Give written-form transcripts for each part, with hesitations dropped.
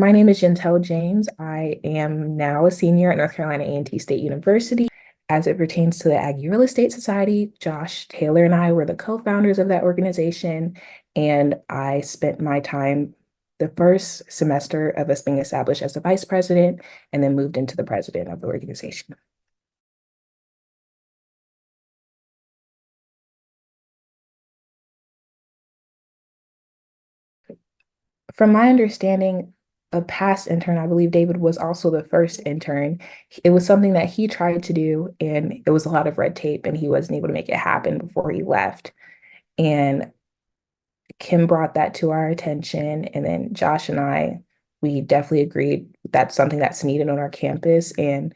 My name is Yentell James. I am now a senior at North Carolina A&T State University. As it pertains to the Aggie Real Estate Society, Josh Taylor and I were the co-founders of that organization, and I spent my time the first semester of us being established as the vice president, and then moved into the president of the organization. From my understanding, a past intern, I believe David was also the first intern. It was something that he tried to do, and it was a lot of red tape, and he wasn't able to make it happen before he left. And Kim brought that to our attention, and then Josh and I, we definitely agreed that's something that's needed on our campus. And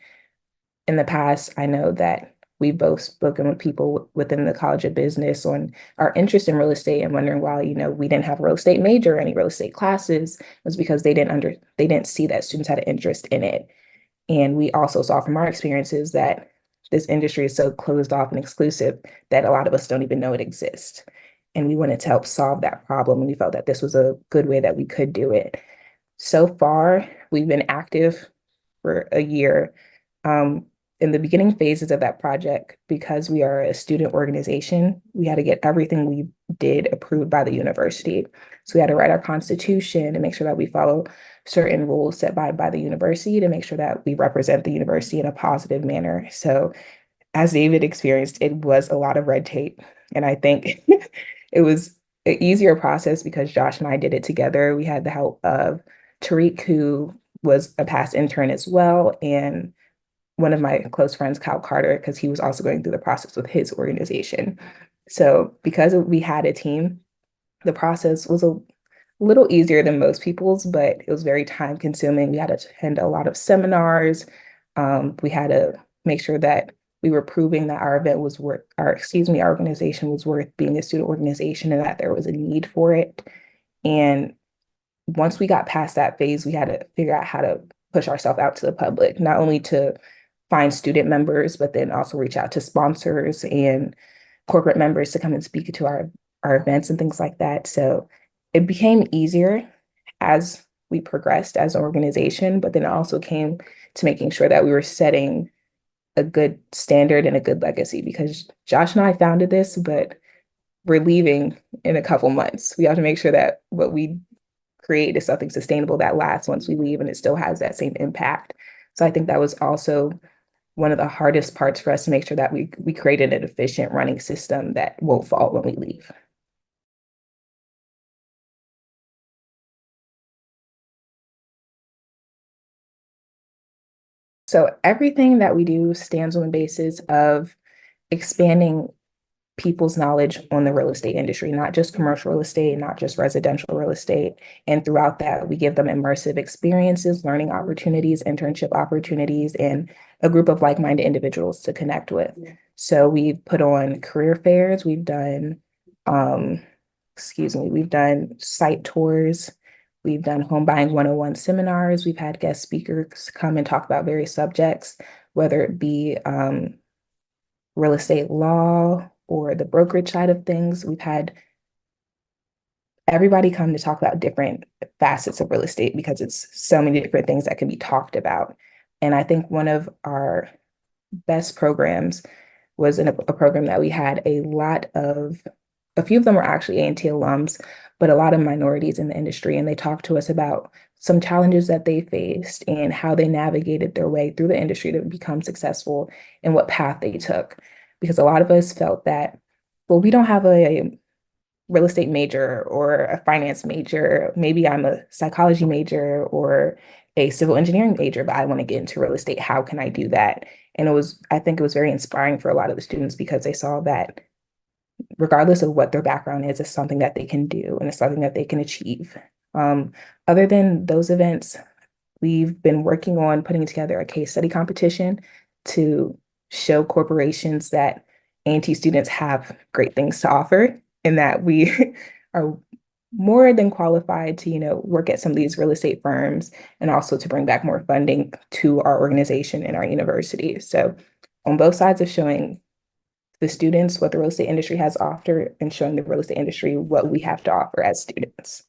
in the past, I know that we've both spoken with people within the College of Business on our interest in real estate and wondering why, we didn't have a real estate major or any real estate classes was because they didn't see that students had an interest in it. And we also saw from our experiences that this industry is so closed off and exclusive that a lot of us don't even know it exists. And we wanted to help solve that problem. And we felt that this was a good way that we could do it. So far, we've been active for a year. In the beginning phases of that project, because we are a student organization, we had to get everything we did approved by the university. So we had to write our constitution and make sure that we follow certain rules set by the university to make sure that we represent the university in a positive manner. So as David experienced, it was a lot of red tape. And I think it was an easier process because Josh and I did it together. We had the help of Tariq, who was a past intern as well, and one of my close friends, Kyle Carter, because he was also going through the process with his organization. So because we had a team, the process was a little easier than most people's, but it was very time consuming. We had to attend a lot of seminars. We had to make sure that we were proving that our event was worth, our organization was worth being a student organization and that there was a need for it. And once we got past that phase, we had to figure out how to push ourselves out to the public, not only to find student members, but then also reach out to sponsors and corporate members to come and speak to our events and things like that. So it became easier as we progressed as an organization, but then it also came to making sure that we were setting a good standard and a good legacy because Josh and I founded this, but we're leaving in a couple months. We have to make sure that what we create is something sustainable that lasts once we leave and it still has that same impact. So I think that was also one of the hardest parts for us to make sure that we created an efficient running system that won't fall when we leave. So everything that we do stands on the basis of expanding people's knowledge on the real estate industry, not just commercial real estate, not just residential real estate. And throughout that, we give them immersive experiences, learning opportunities, internship opportunities, and a group of like-minded individuals to connect with. So we've put on career fairs, um, we've done site tours, we've done home buying 101 seminars, we've had guest speakers come and talk about various subjects, whether it be real estate law or the brokerage side of things. We've had everybody come to talk about different facets of real estate because it's so many different things that can be talked about. And I think one of our best programs was in a program that we had a few of them were actually A&T alums, but a lot of minorities in the industry. And they talked to us about some challenges that they faced and how they navigated their way through the industry to become successful and what path they took. Because a lot of us felt that, well, we don't have a real estate major or a finance major. Maybe I'm a psychology major or a civil engineering major, but I want to get into real estate. How can I do that? And I think it was very inspiring for a lot of the students because they saw that regardless of what their background is, it's something that they can do and it's something that they can achieve. Um, Other than those events, we've been working on putting together a case study competition to show corporations that A&T students have great things to offer and that we are more than qualified to, work at some of these real estate firms and also to bring back more funding to our organization and our university. So on both sides of showing the students what the real estate industry has offered and showing the real estate industry what we have to offer as students.